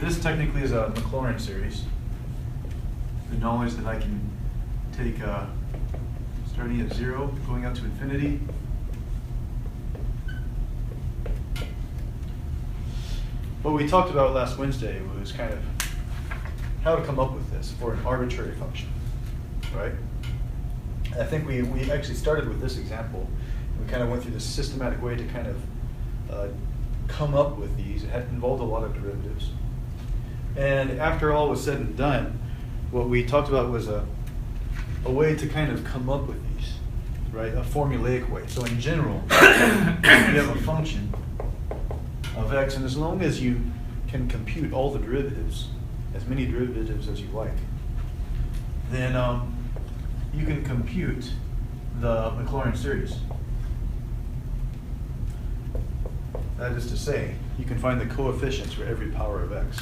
this technically is a Maclauren series. The knowledge that I can take starting at 0, going out to infinity. What we talked about last Wednesday was kind of how to come up with this for an arbitrary function, right? And I think we actually started with this example. We kind of went through this systematic way to kind of come up with these. It had involved a lot of derivatives. And after all was said and done, what we talked about was a way to kind of come up with these, right? A formulaic way. So in general, you have a function of x, and as long as you can compute all the derivatives, as many derivatives as you like, then you can compute the Maclauren series. That is to say, you can find the coefficients for every power of x,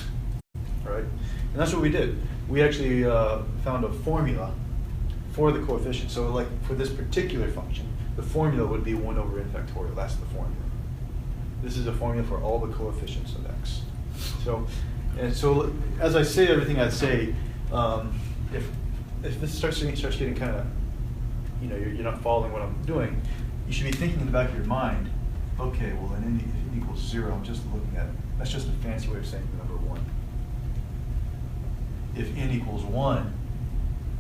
right? And that's what we did. We actually found a formula for the coefficient. So like for this particular function, the formula would be 1 over n factorial. That's the formula. This is a formula for all the coefficients of x. So as I say everything I say, if this starts getting kind of, you're not following what I'm doing, you should be thinking in the back of your mind, okay, well then if n equals 0, I'm just looking at, that's just a fancy way of saying the number 1. If n equals 1,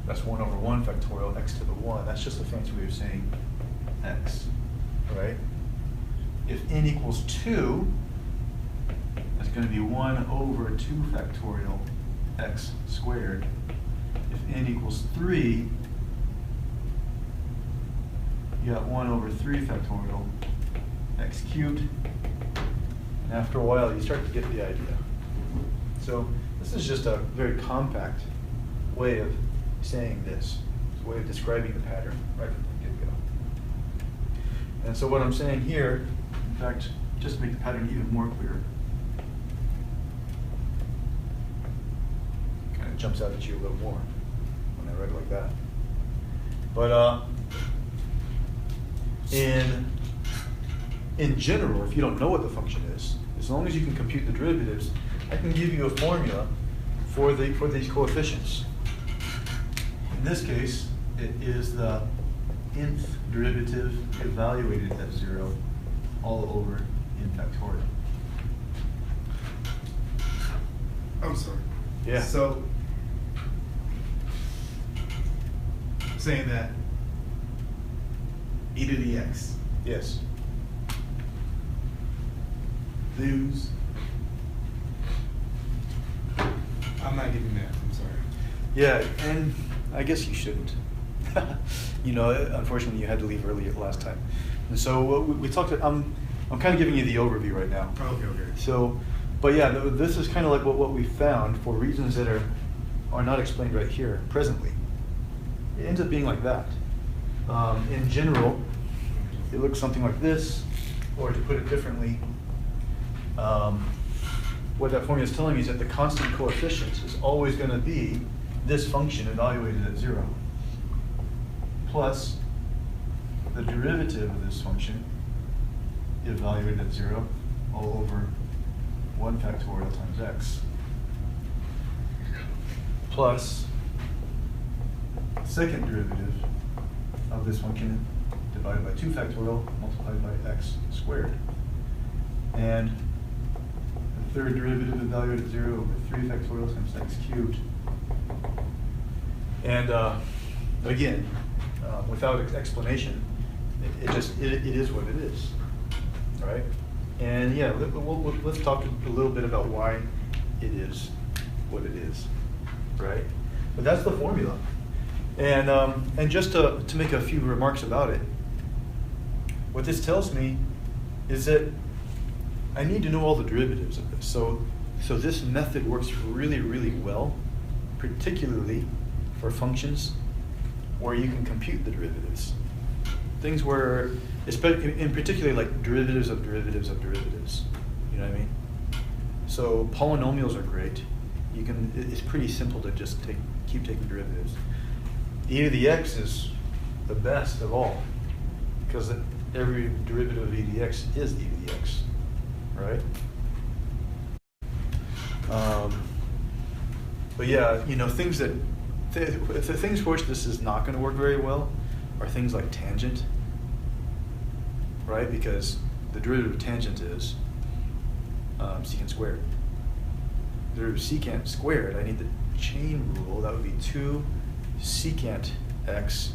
that's 1 over 1 factorial, x to the 1. That's just a fancy way of saying x, right? If n equals 2, that's going to be 1 over 2 factorial x squared. If n equals 3, you got 1 over 3 factorial x cubed. And after a while, you start to get the idea. So this is just a very compact way of saying this. It's a way of describing the pattern right from the get-go. And so what I'm saying here, in fact, just to make the pattern even more clear, kind of jumps out at you a little more when I write it like that. But in general, if you don't know what the function is, as long as you can compute the derivatives, I can give you a formula for these coefficients. In this case, it is the nth derivative evaluated at 0 all over n factorial. I'm sorry. Yeah. So, saying that e to the x. Yes. Lose. I'm not getting that. I'm sorry. Yeah, and I guess you shouldn't. Unfortunately, you had to leave early last time. And so we talked. I'm kind of giving you the overview right now. Okay. So, but yeah, this is kind of like what we found for reasons that are not explained right here presently. It ends up being like that. In general, it looks something like this, or to put it differently, what that formula is telling me is that the constant coefficient is always going to be this function evaluated at 0, plus the derivative of this function evaluated at 0 all over 1 factorial times x, plus the second derivative of this function divided by 2 factorial multiplied by x squared. And the third derivative evaluated at 0 over 3 factorial times x cubed. And again, without explanation, it is what it is, right? And yeah, let's talk a little bit about why it is what it is, right? But that's the formula. And just to make a few remarks about it, what this tells me is that I need to know all the derivatives of this. So this method works really, really well, particularly for functions where you can compute the derivatives. Things where, in particular, like derivatives of derivatives of derivatives. You know what I mean? So polynomials are great. It's pretty simple to just keep taking derivatives. E to the x is the best of all, because every derivative of e to the x is e to the x, right? But yeah, you know, things that the things for which this is not going to work very well are things like tangent, right? Because the derivative of tangent is secant squared. The derivative of secant squared, I need the chain rule. That would be 2 secant x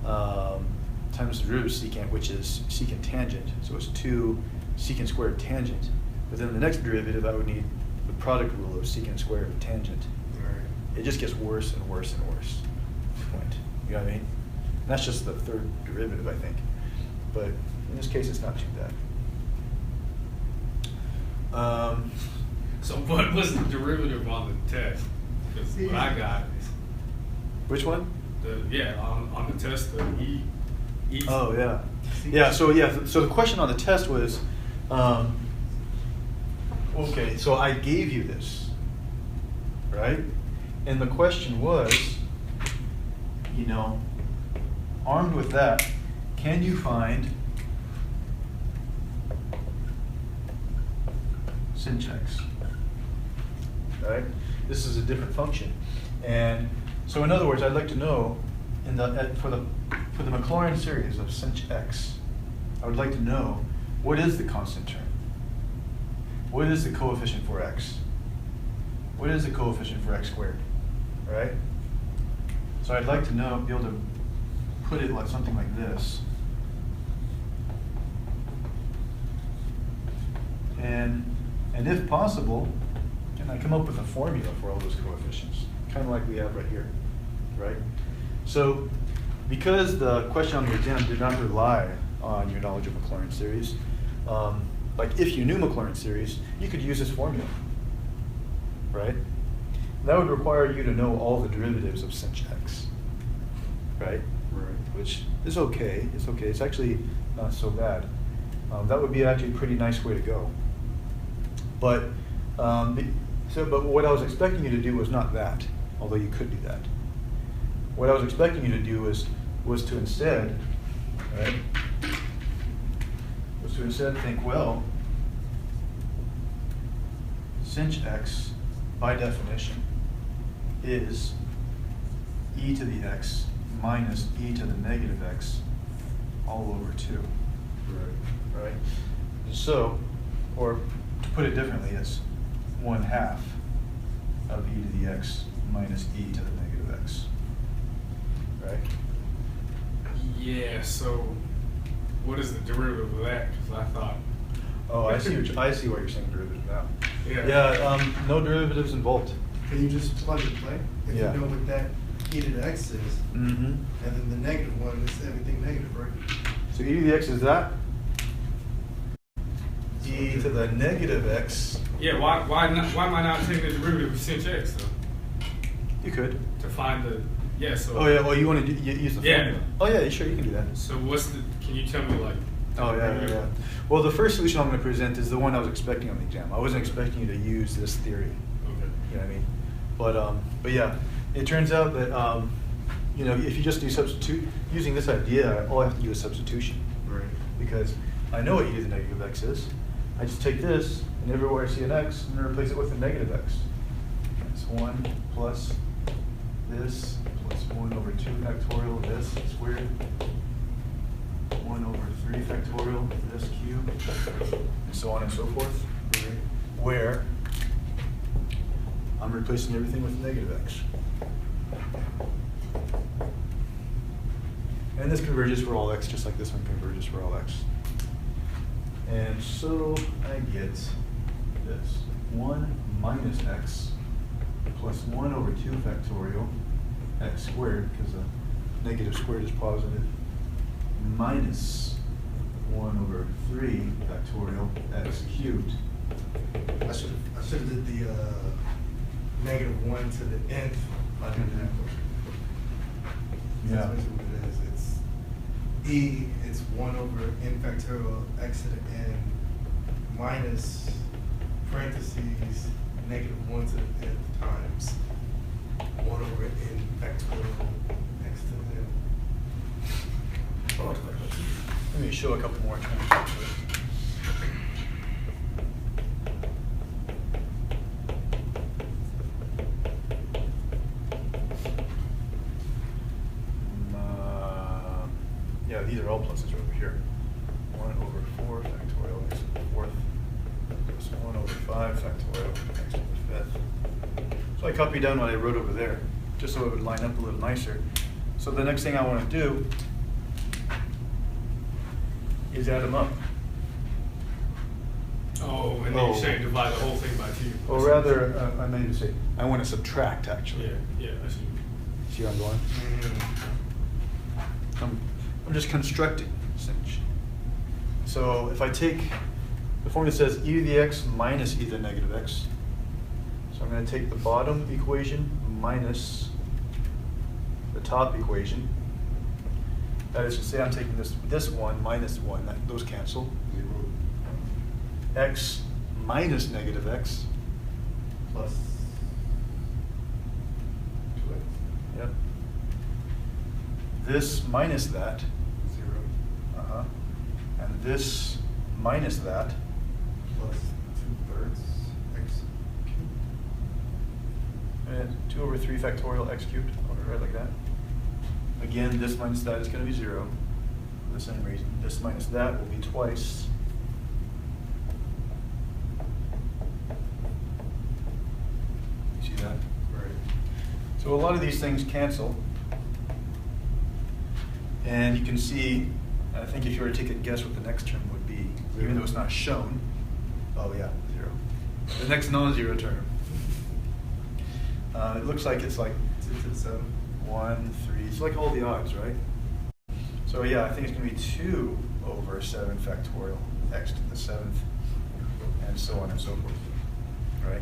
times the derivative of secant, which is secant tangent. So it's 2 secant squared tangent. But then the next derivative, I would need the product rule of secant squared and tangent. Right. It just gets worse and worse and worse. Point. You know what I mean? And that's just the third derivative, I think. But in this case, it's not too bad. So what was the derivative on the test? Because what I got is Which one? on the test the E. Oh yeah, yeah. So the question on the test was, okay. So I gave you this, right? And the question was, you know, armed with that, can you find sinh x? Right? This is a different function, and so in other words, I'd like to know for the Maclauren series of sinh x, I would like to know what is the constant term, what is the coefficient for x, what is the coefficient for x squared, right? So I'd like to know, be able to put it like something like this, and if possible, can I come up with a formula for all those coefficients, kind of like we have right here, right? So, because the question on the exam did not rely on your knowledge of Maclauren series, like if you knew Maclauren series, you could use this formula, right? That would require you to know all the derivatives of sinh x, right? Right. Which is okay. It's okay. It's actually not so bad. That would be actually a pretty nice way to go. But but what I was expecting you to do was not that, although you could do that. What I was expecting you to do was to instead, right? Was to instead think, well, sinh x by definition is e to the x minus e to the negative x all over 2. Right. Right? So, or to put it differently, it's 1/2 of e to the x minus e to the negative x. Right? Yeah. So what is the derivative of that? Because I thought. Oh, I see what you're saying derivative now. Yeah. Yeah, no derivatives involved. Can you just plug and play? If Yeah. you know what that e to the x is, Mm-hmm. and then the negative one is everything negative, right? So e to the x is that? E to the negative x. Yeah. Why am I not taking the derivative of sinh x though? You could. To find the So. Oh yeah. Well, you want to use the formula? Oh yeah. Sure, you can do that. So can you tell me like? Oh yeah. Well, the first solution I'm going to present is the one I was expecting on the exam. I wasn't expecting you to use this theory. Okay. You know what I mean? But yeah, it turns out that you know, if you just do substitute using this idea, all I have to do is substitution. Right. Because I know what e to the negative x is. I just take this, and everywhere I see an x, I'm going to replace it with a negative x. It's 1 plus this plus 1 over 2 factorial this squared. 1 over 3 factorial this cubed, and so on and so forth. Where I'm replacing everything with negative x. And this converges for all x, just like this one converges for all x. And so I get this, 1 minus x plus 1 over 2 factorial x squared, because the negative squared is positive, minus 1 over 3 factorial x cubed. I should have did the negative 1 to the nth under that. Yeah. That's basically what it is. It's e, it's 1 over n factorial x to the n minus parentheses negative 1 to the nth times 1 over n factorial x to the n. Let me show a couple more times. Yeah, these are all pluses over here. 1 over 4 factorial x to the 4th plus 1 over 5 factorial x to the 5th. So I copied down what I wrote over there, just so it would line up a little nicer. So the next thing I want to do is add them up. Oh, and then you're saying divide the whole thing by 2. Or rather, I meant to say, I want to subtract actually. Yeah, I see. See where I'm going? I'm just constructing sinh. So if I take, the formula says e to the x minus e to the negative x. So I'm going to take the bottom equation minus the top equation. That is to say I'm taking this one minus 1, those cancel. 0. X minus negative x. Plus 2x. Yep. This minus that. 0. Uh-huh. And this minus that. Plus 2/3 x cubed. And 2 over 3 factorial x cubed. I'll write it like that. Again, this minus that is going to be 0 for the same reason. This minus that will be twice. You see that? Right. So a lot of these things cancel. And you can see, I think if you were to take a guess what the next term would be, even though it's not shown, oh yeah, 0. The next non-zero term. It looks like it's like 2 to the 7. 1, 3, it's like all the odds, right? So yeah, I think it's going to be 2 over 7 factorial x to the 7th, and so on and so forth, right?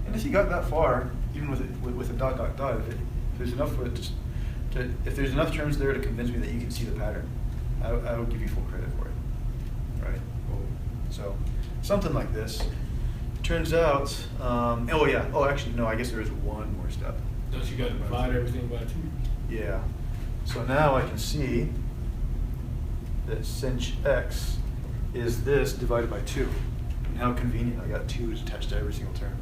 And if you got that far, even with a dot, dot, dot, if there's enough for it if there's enough terms there to convince me that you can see the pattern, I would give you full credit for it, right? So something like this. Turns out, oh yeah, oh actually no, I guess there is one more step. Don't you got to divide everything by 2? Yeah. So now I can see that sinh x is this divided by 2. And how convenient, I got 2's attached to every single term.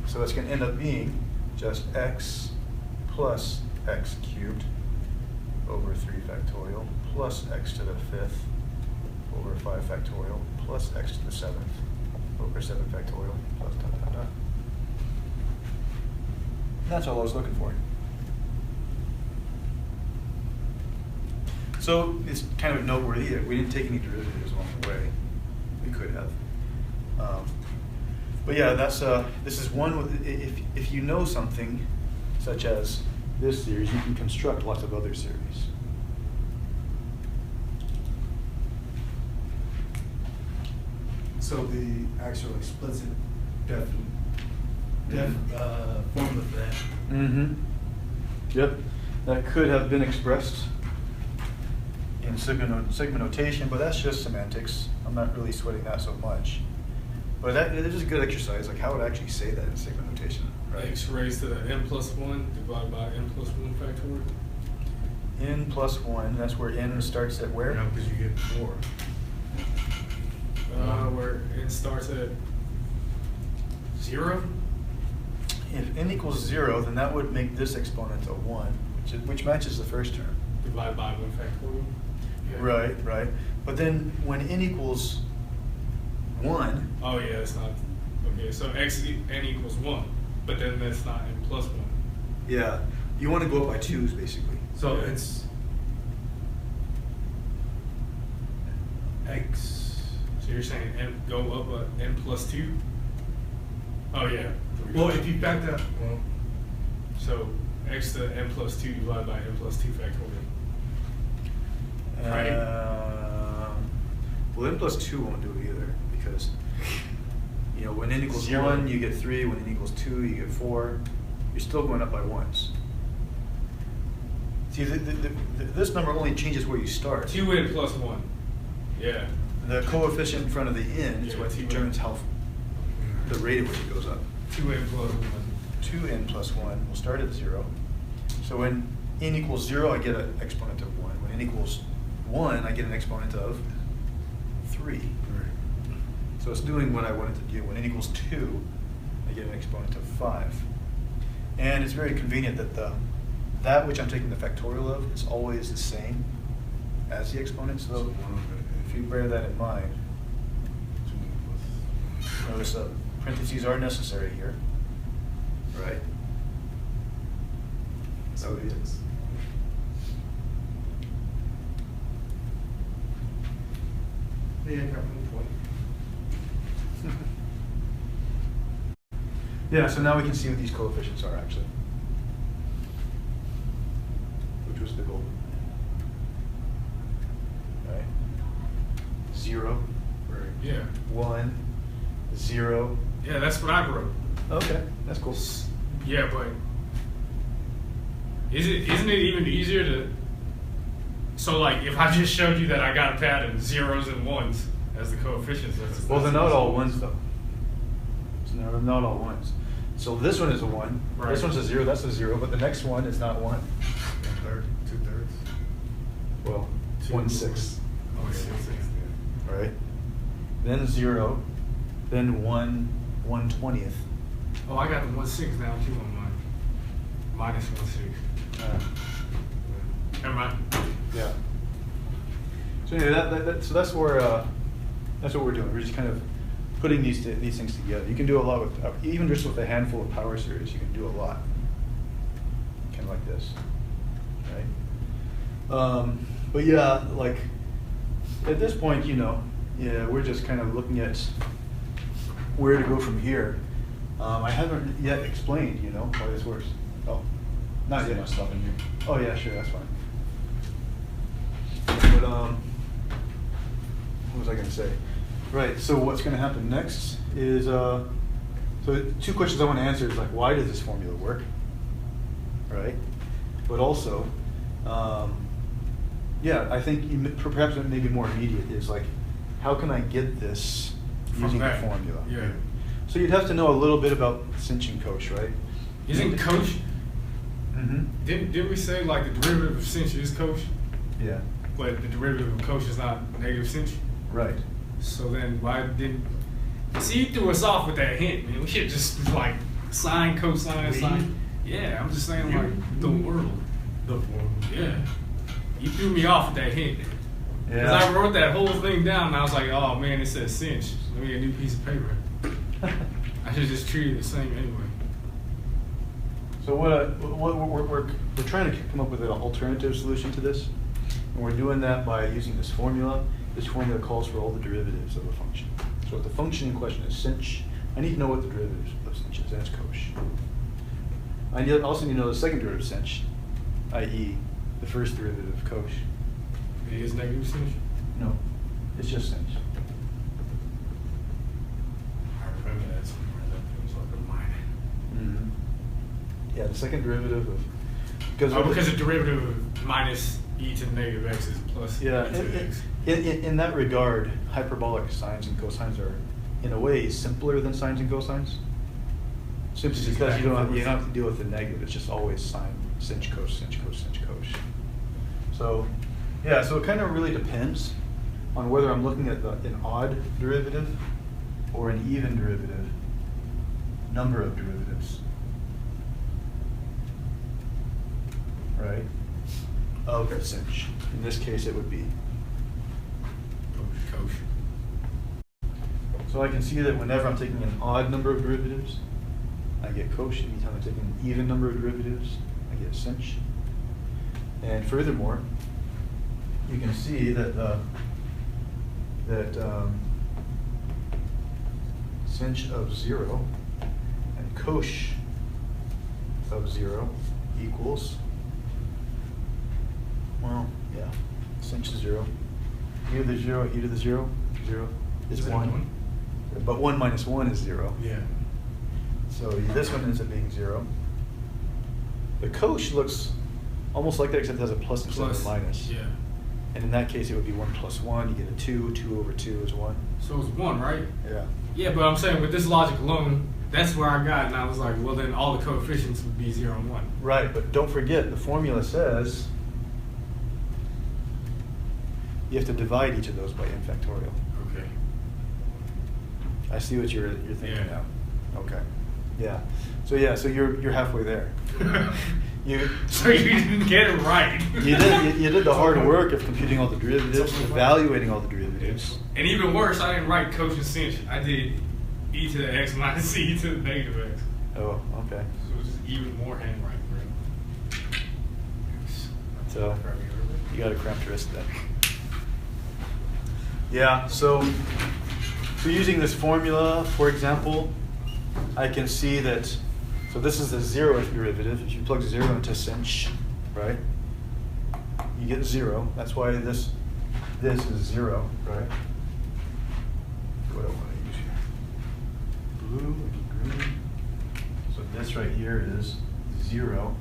So it's going to end up being just x plus x cubed over 3 factorial plus x to the 5th over 5 factorial plus x to the 7th over 7 factorial plus dot, dot, dot. That's all I was looking for. So it's kind of noteworthy that we didn't take any derivatives along the way. We could have. But yeah, that's this is one. If you know something, such as this series, you can construct lots of other series. So the actual explicit formula for that. Mm-hmm. Yep. That could have been expressed in sigma notation, but that's just semantics. I'm not really sweating that so much. But that it is a good exercise. Like, how would I actually say that in sigma notation? Right. X raised to the n plus 1 divided by n plus 1 factorial. N plus 1, that's where n starts at where? No, because you get 4. Where n starts at 0? If n equals 0, then that would make this exponent a 1, which matches the first term. Divided by 1 factorial. Yeah. Right, right. But then when n equals 1, Oh yeah, it's not. Okay, so n equals 1, but then that's not n plus 1. yeah, you want to go up by 2's basically. So Yeah. it's x. So you're saying n go up n plus 2? Oh yeah. Well, if you factor, well, So x to n plus 2 divided by n plus 2 factorial. Right. Well, n plus 2 won't do it either, because when n equals 0. 1, you get 3. When n equals 2, you get 4. You're still going up by 1's. See, this number only changes where you start. 2n plus 1. Yeah. The coefficient in front of the n is Yeah, what 2n. determines how the rate at which it goes up. 2n plus 1. 2n plus 1 will start at 0. So when n equals 0, I get an exponent of 1. When n equals 1, I get an exponent of 3. So it's doing what I wanted to do. When n equals 2, I get an exponent of 5. And it's very convenient that that which I'm taking the factorial of is always the same as the exponent. So So 1 over if you bear that in mind, 2 plus. notice parentheses are necessary here, right? So it is. Yeah, got one point. Yeah, so now we can see what these coefficients are actually, which was the goal. Right? 0, Right. Yeah. 1, 0. Yeah, that's what I wrote. Okay, that's cool. Yeah, but isn't it even easier to? So like, if I just showed you that I got a pattern zeros and ones as the coefficients, Well, they're not all ones though. So they're not all ones. So this one is a 1. This Right. one's a 0. That's a 0. But the next one is not 1. 1/3, 2/3. Well, 1/6. Oh, yeah. 6, All right. Then 0. Then 1/20th. Oh, I got the 1/6 now too on mine. Minus 1/6. Never mind. Yeah. So anyway, so that's where that's what we're doing. We're just kind of putting these things together. You can do a lot with even just with a handful of power series. You can do a lot, kind of like this, right? But yeah, like at this point, yeah, we're just kind of looking at where to go from here. I haven't yet explained, why this works. Oh, not yet. Stuff in here. Oh yeah, sure, that's fine. But what was I going to say? Right. So what's going to happen next is so 2 questions I want to answer is like, why does this formula work? Right. But also, yeah, I think perhaps maybe more immediate is like, how can I get this From using the that, formula? yeah. So you'd have to know a little bit about sinh and cosh, right? Isn't cosh? Mm-hmm. Didn't we say like the derivative of sinh is cosh, Yeah. but the derivative of cosh is not negative sinh? Right. So then why didn't? See, you threw us off with that hint, man. We should just like sine, cosine, sine. Yeah, I'm just saying like the world. The one. Yeah. You threw me off with that hint. Because Yeah. I wrote that whole thing down and I was like, oh man, it says sinh. Let me get a new piece of paper. I should just treat it the same anyway. So we're trying to come up with an alternative solution to this, and we're doing that by using this formula. This formula calls for all the derivatives of a function. So if the function in question is sinh, I need to know what the derivative of sinh is. That's cosh. I also need to know the second derivative of sinh, i.e., the first derivative of cosh. It is negative sinh? No, it's just sinh. I remember that somewhere. That feels like a minor. Mm-hmm. Yeah, the second derivative of Because the derivative of minus e to the negative x is plus yeah, e to the x. in that regard, hyperbolic sines and cosines are, in a way, simpler than sines and cosines. Simply It's just because back you and don't forth. have to deal with the negative. It's just always sine, sinh, cos, sinh, cos, sinh, cos. So, yeah, so it kind of really depends on whether I'm looking at an odd derivative or an even derivative, number of derivatives. Right? Of sinh. In this case, it would be. Cosh. So I can see that whenever I'm taking an odd number of derivatives, I get cosh. Anytime I'm taking an even number of derivatives, I get sinh. And furthermore, you can see that sinh of 0 and cosh of 0 equals, well, yeah, sinh of 0. E to the 0, e to the 0, 0 is Is that 1. one? But 1 minus 1 is 0. Yeah. So this one ends up being 0. The cosh looks almost like that, except it has a plus instead of a minus. Yeah. And in that case, it would be 1 plus 1. You get a 2. 2 over 2 is 1. So it's 1, right? Yeah. Yeah, but I'm saying with this logic alone, that's where I got, and I was like, well, then all the coefficients would be 0 and 1. Right, but don't forget, the formula says you have to divide each of those by n factorial. Okay. I see what you're thinking Yeah. now. Okay. Yeah. So you're halfway there. So you didn't get it right. You did the hard work of computing all the derivatives, evaluating all the derivatives. And even worse, I didn't write cosine sinh. I did e to the x minus e to the negative x. Oh, okay. So it was just even more handwriting for him. So you got to cramp your wrist then. Yeah. So using this formula, for example, I can see that. So this is the 0th derivative. If you plug 0 into sinh, right, you get 0. That's why this is 0, right? What do I want to use here? Blue and green. So this right here is 0.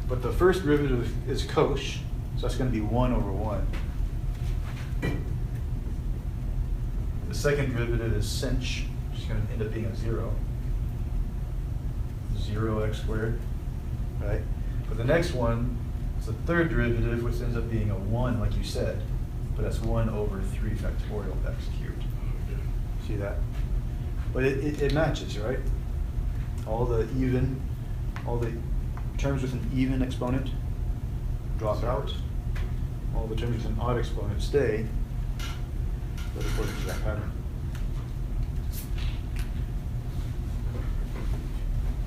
But the first derivative is cosh, so that's going to be 1 over 1. The second derivative is sinh, which is going to end up being a 0. 0x squared, right? But the next one is the third derivative, which ends up being a 1, like you said. But that's 1 over 3 factorial x cubed. See that? But it matches, right? All the terms with an even exponent drop out. All the terms with an odd exponent stay. But according to that pattern.